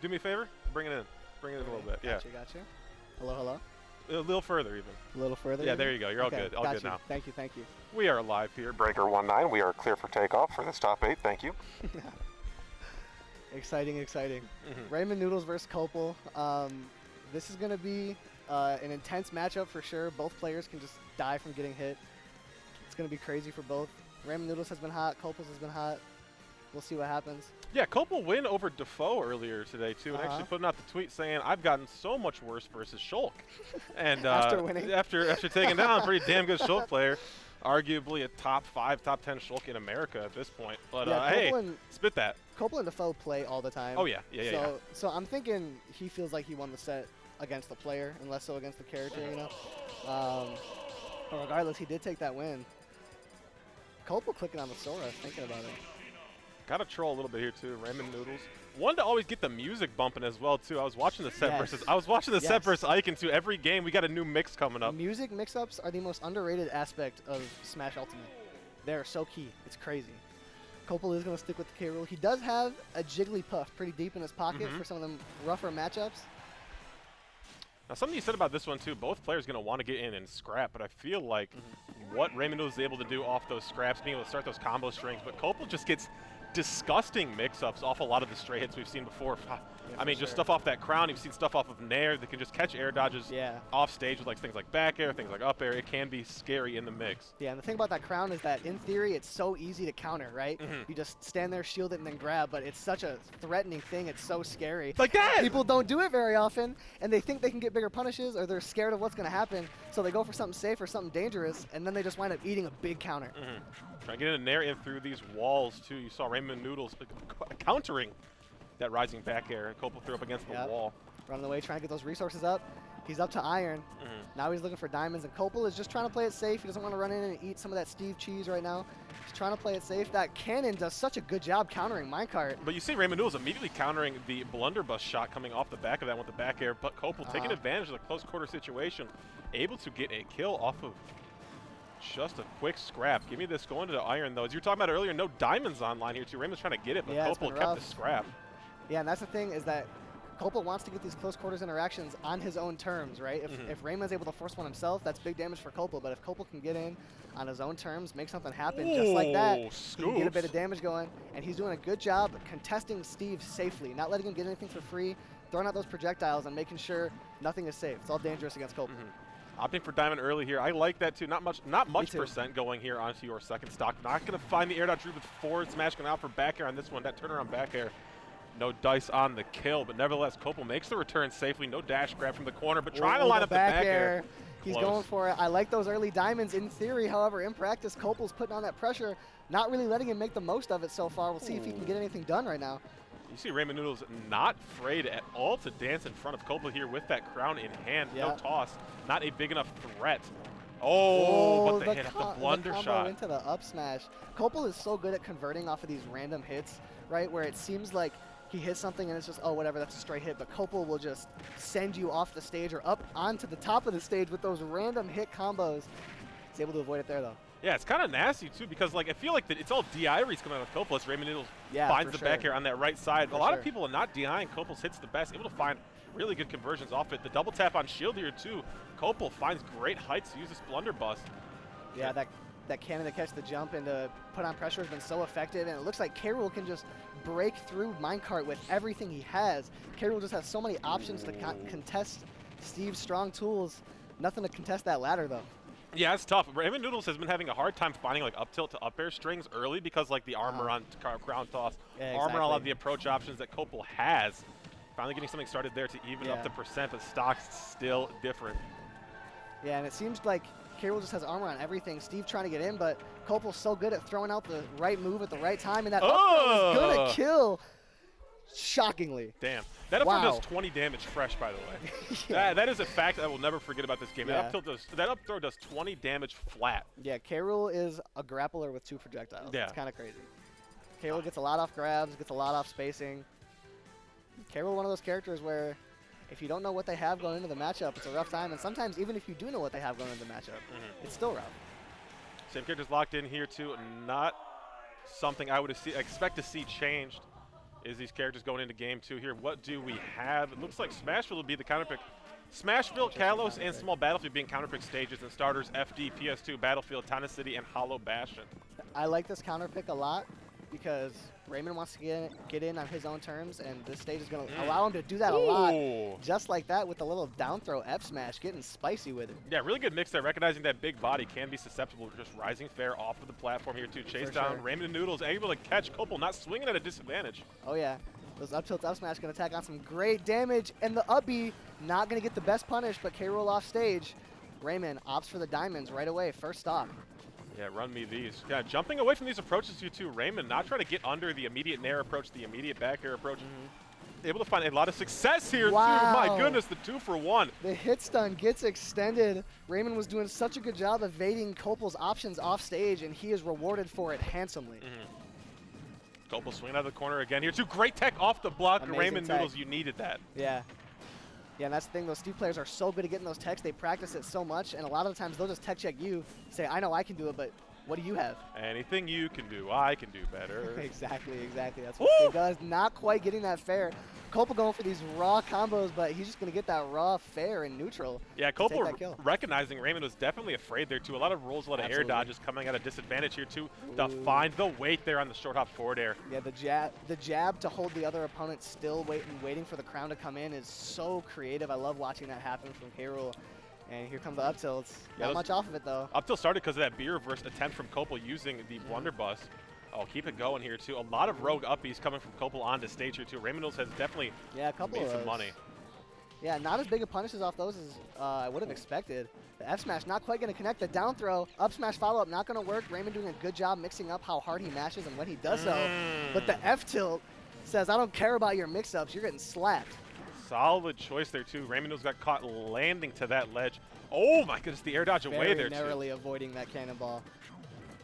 Do me a favor. Bring it in. Bring it in a little bit. Gotcha, gotcha. Hello, hello. A little further, even. A little further. Yeah, even? there you go. You're all good. All got good you. now. Thank you, thank you. We are live here. Breaker 19. We are clear for takeoff for this top 8. Thank you. Exciting, exciting. RaymondNoodles versus Kople. This is going to be an intense matchup for sure. Both players can just die from getting hit. It's going to be crazy for both. RaymondNoodles has been hot. Kople's has been hot. We'll see what happens. Yeah, Kople win over Defoe earlier today, too, and actually putting out the tweet saying, I've gotten so much worse versus Shulk. And after winning. After taking down a pretty damn good Shulk player, arguably a top 5, top 10 Shulk in America at this point. But yeah, hey, spit that. Kople and Defoe play all the time. Oh, yeah. Yeah. So I'm thinking he feels like he won the set against the player and less so against the character, you know? But regardless, he did take that win. Kople clicking on the Sora, thinking about it. Got to troll a little bit here too, RaymondNoodles. Wanted to always get the music bumping as well too. I was watching the set versus set versus Ike, and too. Every game we got a new mix coming up. Music mix-ups are the most underrated aspect of Smash Ultimate. They're so key. It's crazy. Kople is going to stick with the K. Rool. He does have a Jigglypuff pretty deep in his pocket for some of them rougher matchups. Now, something you said about this one, too, both players going to want to get in and scrap, but I feel like what RaymondNoodles is able to do off those scraps, being able to start those combo strings, but Kople just gets disgusting mix-ups off a lot of the straight hits we've seen before. I mean, just stuff off that crown. You've seen stuff off of Nair that can just catch air dodges off stage with like things like back air, things like up air. It can be scary in the mix. Yeah, and the thing about that crown is that in theory it's so easy to counter, right? You just stand there, shield it, and then grab, but it's such a threatening thing. It's so scary. Like that! People don't do it very often, and they think they can get bigger punishes, or they're scared of what's going to happen, so they go for something safe or something dangerous, and then they just wind up eating a big counter. Trying to get in Nair in through these walls, too. You saw RaymondNoodles countering that rising back air. Kople threw up against the wall. Running away, trying to get those resources up. He's up to iron. Now he's looking for diamonds, and Kople is just trying to play it safe. He doesn't want to run in and eat some of that Steve cheese right now. He's trying to play it safe. That cannon does such a good job countering minecart. But you see RaymondNoodles immediately countering the blunderbuss shot coming off the back of that with the back air, but Kople taking advantage of the close quarter situation, able to get a kill off of just a quick scrap. Give me this going to the iron, though. As you were talking about earlier, no diamonds online here, too. Raymond's trying to get it, but Kople kept the scrap. Yeah, and that's the thing is that Kople wants to get these close quarters interactions on his own terms, right? If Raymond's able to force one himself, that's big damage for Kople. But if Kople can get in on his own terms, make something happen just like that, he can get a bit of damage going. And he's doing a good job contesting Steve safely, not letting him get anything for free, throwing out those projectiles and making sure nothing is safe. It's all dangerous against Kople. Opting for diamond early here. I like that too. Not much percent going here onto your second stock. Not going to find the air dodge with forward smash going out for back air on this one. That turnaround back air. No dice on the kill, but nevertheless, Kople makes the return safely. No dash grab from the corner, but trying to line up the back air. He's going for it. I like those early diamonds in theory. However, in practice, Kople's putting on that pressure, not really letting him make the most of it so far. We'll see if he can get anything done right now. You see RaymondNoodles not afraid at all to dance in front of Kople here with that crown in hand. No toss. Not a big enough threat. But the hit, the blunder shot. Into the up smash. Kople is so good at converting off of these random hits, right, where it seems like he hits something and it's just, oh, whatever, that's a straight hit. But Kople will just send you off the stage or up onto the top of the stage with those random hit combos. He's able to avoid it there, though. Yeah, it's kind of nasty, too, because like I feel like it's all DI reads coming out of Kople. RaymondNoodles finds the back air on that right side. A lot of people are not DIing. Kople's hits the best, able to find really good conversions off it. The double tap on shield here, too. Kople finds great heights to use this blunderbuss. Yeah, that cannon to catch the jump and to put on pressure has been so effective, and it looks like K. Rool can just break through minecart with everything he has. K. Rool just has so many options to contest Steve's strong tools. Nothing to contest that ladder, though. Yeah, it's tough. RaymondNoodles has been having a hard time finding like up tilt to up air strings early because like the armor on crown toss, armor on a lot of the approach options that Kople has. Finally getting something started there to even up the percent, but stock's still different. Yeah, and it seems like K. Rool just has armor on everything. Steve trying to get in, but Kople's so good at throwing out the right move at the right time, and that up throw is going to kill shockingly. Damn. That up throw does 20 damage fresh, by the way. That is a fact I will never forget about this game. That up throw does 20 damage flat. Yeah, K. Rool is a grappler with 2 projectiles. Yeah. It's kind of crazy. K. Rool gets a lot off grabs, gets a lot off spacing. K. Rool, one of those characters where if you don't know what they have going into the matchup, it's a rough time. And sometimes even if you do know what they have going into the matchup, it's still rough. Same characters locked in here, too. Not something I would expect to see changed is these characters going into game 2 here. What do we have? It looks like Smashville will be the counterpick. Smashville, Kalos, and Small Battlefield being counterpick stages, and starters FD, PS2, Battlefield, Tana City, and Hollow Bastion. I like this counterpick a lot because Raymond wants to get in on his own terms, and this stage is going to allow him to do that a lot. Just like that with the little down throw F smash, getting spicy with it. Yeah, really good mix there, recognizing that big body can be susceptible to just rising fair off of the platform here too. Chase down RaymondNoodles, able to catch Kople, not swinging at a disadvantage. Oh yeah, those up tilts up smash going to attack on some great damage, and the up B not going to get the best punish, but K-Rool off stage. Raymond opts for the diamonds right away, first stock. Yeah, run me these. Yeah, jumping away from these approaches here too. Raymond not trying to get under the immediate nair approach, the immediate back air approach. Able to find a lot of success here too. My goodness, the 2-for-1. The hit stun gets extended. Raymond was doing such a good job evading Kople's options off stage, and he is rewarded for it handsomely. Kople swinging out of the corner again here too. Great tech off the block. RaymondNoodles, you needed that. Yeah. Yeah, and that's the thing. Those Steve players are so good at getting those techs. They practice it so much, and a lot of the times they'll just tech check you, say, I know I can do it, but what do you have? Anything you can do, I can do better. Exactly. That's what Steve does. Not quite getting that fair. Kople going for these raw combos, but he's just going to get that raw fair and neutral. Yeah, Kople recognizing Raymond was definitely afraid there too. A lot of rolls, a lot of air dodges coming at a disadvantage here too to find the weight there on the short hop forward air. Yeah, the jab to hold the other opponent still waiting for the crown to come in is so creative. I love watching that happen from K-Rool. And here come the up tilts. Not much off of it though. Up tilt started because of that B reverse attempt from Kople using the blunderbuss. Oh, keep it going here too. A lot of rogue uppies coming from Kople onto stage here too. RaymondNoodles has definitely made some money. Yeah, not as big of punishes off those as I would have expected. The F smash not quite going to connect. The down throw, up smash follow up not going to work. Raymond doing a good job mixing up how hard he mashes and when he does so. But the F tilt says, I don't care about your mix ups. You're getting slapped. Solid choice there too. RaymondNoodles got caught landing to that ledge. Oh my goodness, the air dodge away there too. Very narrowly avoiding that cannonball.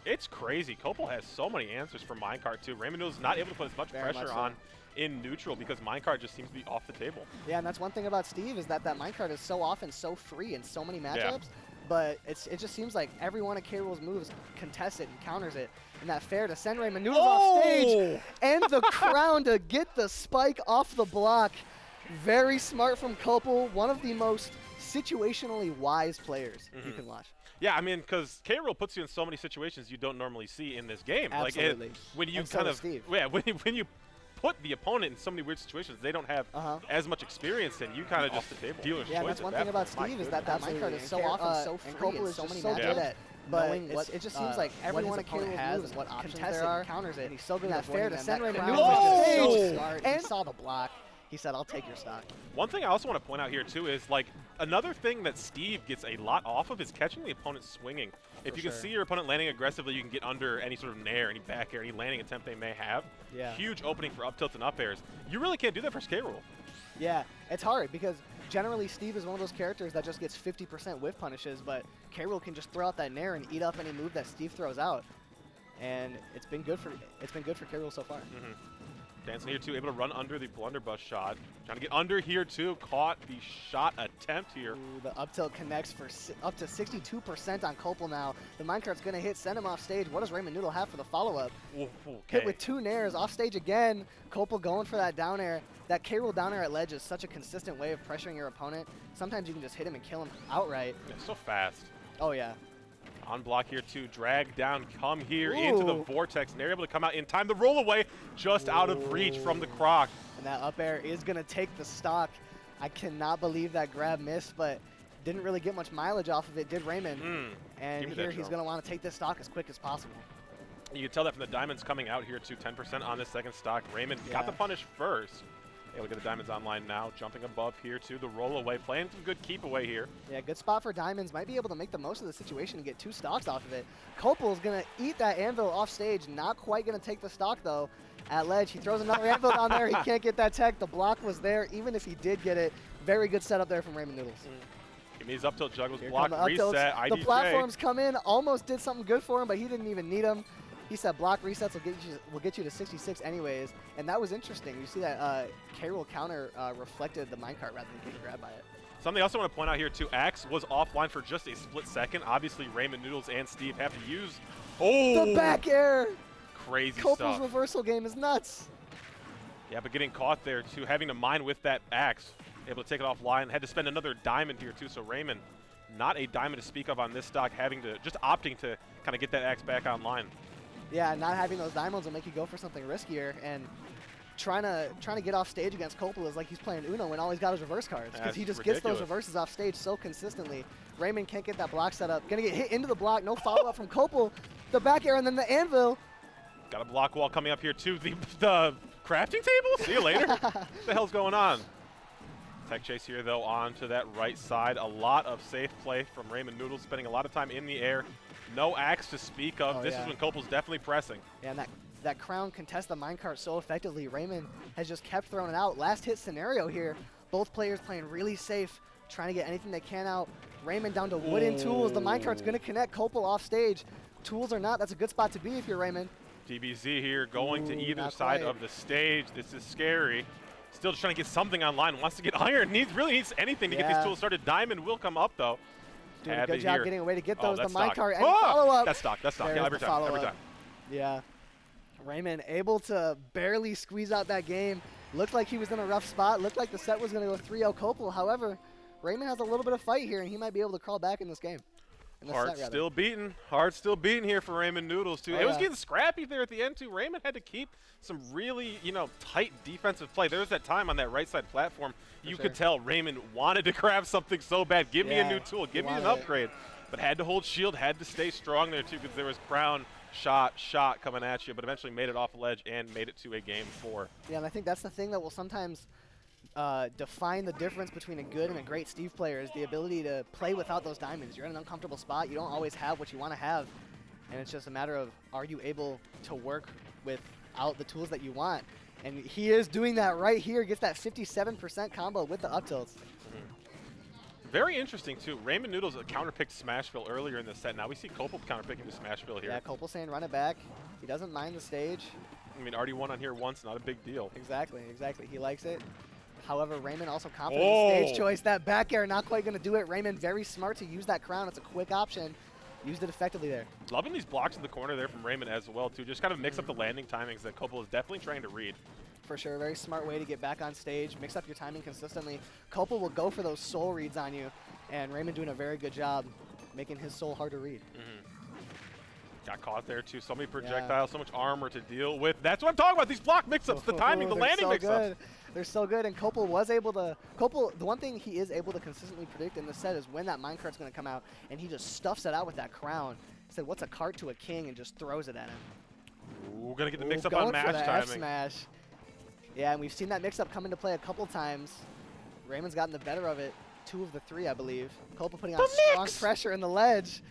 It's crazy. Kople has so many answers for minecart too. RaymondNoodles not able to put as much pressure on in neutral because minecart just seems to be off the table. Yeah, and that's one thing about Steve is that minecart is so often so free in so many matchups, but it just seems like every one of K-Rool's moves contests it and counters it. And that fair to send RaymondNoodles off stage and the crown to get the spike off the block. Very smart from Kople, one of the most situationally wise players you can watch. Yeah, I mean, because K-Rool puts you in so many situations you don't normally see in this game. Absolutely. Like when you when you put the opponent in so many weird situations they don't have as much experience, and you kind of just dealer's choice. Yeah, that's one thing about Steve is that minecart is so often so free and Kople is so many matchups. But it just seems like everyone at K-Rool has and what options there are, counters it. And he's so good at fair to send RaymondNoodles off stage. And he saw the block. He said, I'll take your stock. One thing I also want to point out here, too, is like another thing that Steve gets a lot off of is catching the opponent swinging. If you can see your opponent landing aggressively, you can get under any sort of nair, any back air, any landing attempt they may have. Yeah. Huge opening for up tilts and up airs. You really can't do that for K-Rool. Yeah, it's hard because generally Steve is one of those characters that just gets 50% whiff punishes, but K-Rool can just throw out that nair and eat up any move that Steve throws out. And it's been good for K-Rool so far. Dancing here too, able to run under the blunderbuss shot. Trying to get under here too, caught the shot attempt here. Ooh, the up tilt connects for up to 62% on Kople now. The minecart's going to hit, send him off stage. What does RaymondNoodle have for the follow-up? Hit with 2 nairs, off stage again. Kople going for that down air. That K-Rool down air at ledge is such a consistent way of pressuring your opponent. Sometimes you can just hit him and kill him outright. Yeah, so fast. Oh, yeah. On block here too, drag down, come here into the vortex, and they're able to come out in time. The roll away just out of reach from the croc. And that up air is going to take the stock. I cannot believe that grab missed, but didn't really get much mileage off of it, did Raymond. And here he's going to want to take this stock as quick as possible. You can tell that from the diamonds coming out here too, 10% on this second stock. Raymond got the punish first. Hey, look at the diamonds online now, jumping above here to the roll away, playing some good keep away here. Yeah, good spot for diamonds. Might be able to make the most of the situation and get 2 stocks off of it. Kople's going to eat that anvil off stage. Not quite going to take the stock, though. At ledge, he throws another anvil down there. He can't get that tech. The block was there. Even if he did get it, very good setup there from RaymondNoodles. Give me his up tilt juggles, block, reset, IDJ. The platforms come in, almost did something good for him, but he didn't even need them. He said block resets will get you to 66 anyways, and that was interesting. You see that K-Rool counter reflected the minecart rather than getting grabbed by it. Something else I want to point out here too, Axe was offline for just a split second. Obviously, RaymondNoodles and Steve have to use the back air. Crazy Kople's stuff. reversal game is nuts. Yeah, but getting caught there too, having to mine with that axe, able to take it offline, had to spend another diamond here too, so Raymond, not a diamond to speak of on this stock, just opting to kind of get that axe back online. Yeah, not having those diamonds will make you go for something riskier, and trying to get off stage against Kople is like he's playing Uno when all he's got is reverse cards, because he just gets those reverses off stage so consistently. Raymond can't get that block set up. Gonna get hit into the block, no follow-up from Kople. The back air and then the anvil. Got a block wall coming up here too. The crafting table? See you later. What the hell's going on? Tech chase here though onto that right side. A lot of safe play from RaymondNoodles, spending a lot of time in the air. No axe to speak of. This is when Kople's definitely pressing. Yeah, and that crown contests the minecart so effectively. Raymond has just kept throwing it out. Last hit scenario here. Both players playing really safe, trying to get anything they can out. Raymond down to wooden tools. The minecart's going to connect Kople off stage. Tools or not, that's a good spot to be if you're Raymond. DBZ here going to either side of the stage. This is scary. Still just trying to get something online. Wants to get iron. Really needs anything to get these tools started. Diamond will come up though. Doing a good job getting away to get those. The minecart and oh! follow-up. That's stock. Yeah, every time. Yeah. Raymond able to barely squeeze out that game. Looked like he was in a rough spot. Looked like the set was going to go 3-0 Kople. However, Raymond has a little bit of fight here, and he might be able to crawl back in this game. Heart still beating. Heart still beating here for RaymondNoodles too. It was getting scrappy there at the end too. Raymond had to keep some really, tight defensive play. There was that time on that right side platform. You could tell Raymond wanted to grab something so bad. Give me a new tool. Give me an upgrade. But had to hold shield. Had to stay strong there too, because there was crown shot coming at you. But eventually made it off the ledge and made it to a game 4. Yeah, and I think that's the thing that will sometimes define the difference between a good and a great Steve player is the ability to play without those diamonds. You're in an uncomfortable spot. You don't always have what you want to have. And it's just a matter of, are you able to work without the tools that you want? And he is doing that right here. Gets that 57% combo with the up tilts. Very interesting, too. RaymondNoodles counterpicked Smashville earlier in the set. Now we see Kople counterpicking to Smashville here. Yeah, Kople saying run it back. He doesn't mind the stage. I mean, already won on here once. Not a big deal. Exactly. He likes it. However, Raymond also confident in the stage choice. That back air not quite going to do it. Raymond very smart to use that crown. It's a quick option. Used it effectively there. Loving these blocks in the corner there from Raymond as well, too. Just kind of mix up the landing timings that Kople is definitely trying to read. For sure. Very smart way to get back on stage. Mix up your timing consistently. Kople will go for those soul reads on you. And Raymond doing a very good job making his soul hard to read. Got caught there, too. So many projectiles, so much armor to deal with. That's what I'm talking about. These block mix-ups, the timing, the landing mix-ups. They're so good, and Kople was able to. Kople, the one thing he is able to consistently predict in the set is when that minecart's going to come out, and he just stuffs it out with that crown. He said, "What's a cart to a king?" and just throws it at him. Ooh, gonna get the mix-up on match timing. F-smash. Yeah, and we've seen that mix-up come into play a couple times. Raymond's gotten the better of it, 2 of the 3, I believe. Kople putting on strong pressure in the ledge.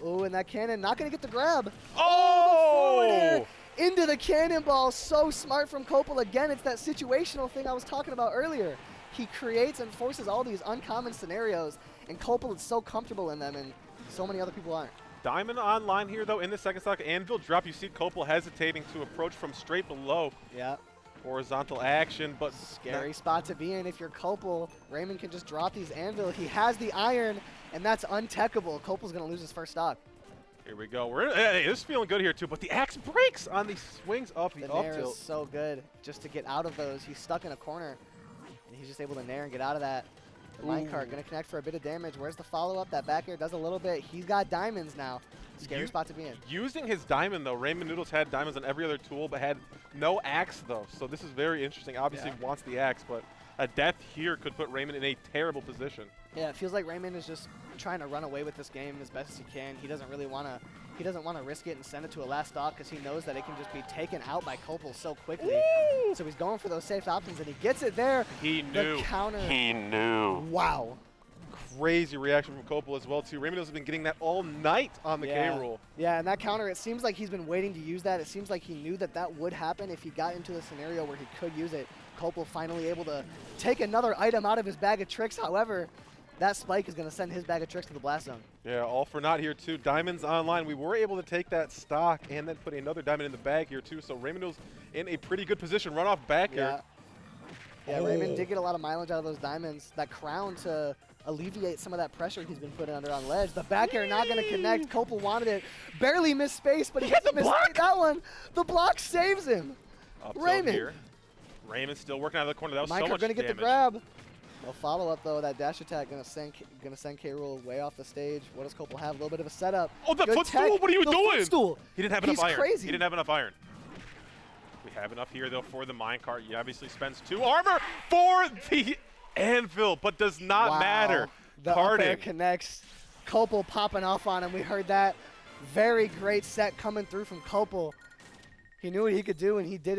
Oh, and that cannon not going to get the grab. Oh! Into the cannonball. So smart from Kople. Again, it's that situational thing I was talking about earlier. He creates and forces all these uncommon scenarios, and Kople is so comfortable in them, and so many other people aren't. Diamond online here, though, in the second stock. Anvil drop. You see Kople hesitating to approach from straight below. Yeah. Horizontal action, but scary spot to be in if you're Kople. Raymond can just drop these anvil. He has the iron, and that's untechable. Kople's going to lose his first stock. Here we go. This is feeling good here, too, but the axe breaks on these swings up the up nair tilt. Is so good just to get out of those. He's stuck in a corner, and he's just able to nair and get out of that. The minecart going to connect for a bit of damage. Where's the follow-up? That back air does a little bit. He's got diamonds now. Scary spot to be in. Using his diamond, though, RaymondNoodles had diamonds on every other tool, but had no axe, though. So this is very interesting. Obviously, wants the axe, but a death here could put Raymond in a terrible position. Yeah, it feels like Raymond is just trying to run away with this game as best as he can. He doesn't really want to. He doesn't want to risk it and send it to a last stock because he knows that it can just be taken out by Kople so quickly. Ooh. So he's going for those safe options, and he gets it there. He knew. The counter. He knew. Wow. Crazy reaction from Kople as well, too. RaymondNoodles has been getting that all night on the K-Rool. Yeah, and that counter, it seems like he's been waiting to use that. It seems like he knew that that would happen if he got into a scenario where he could use it. Kople finally able to take another item out of his bag of tricks. However, that spike is going to send his bag of tricks to the blast zone. Yeah, all for naught here, too. Diamonds online. We were able to take that stock and then put another diamond in the bag here, too. So RaymondNoodles in a pretty good position. Run off back here. Yeah, Raymond did get a lot of mileage out of those diamonds. That crown to alleviate some of that pressure he's been putting under on ledge. The back air not going to connect. Kople wanted it. Barely missed space, but he hasn't missed that one. The block saves him. Up Raymond. Here. Raymond still working out of the corner. That was so Minecart much gonna get damage. the grab. No follow-up, though. That dash attack gonna send K-Rool way off the stage. What does Kople have? A little bit of a setup. Oh, the Good footstool! tech. What are you The doing? Footstool. He didn't have He's enough iron. crazy. He didn't have enough iron. We have enough here, though, for the minecart. He obviously spends 2 armor for the anvil, but does not matter. The up air Carding. connects. Kople popping off on him. We heard that. Very great set coming through from Kople. He knew what he could do, and he did it.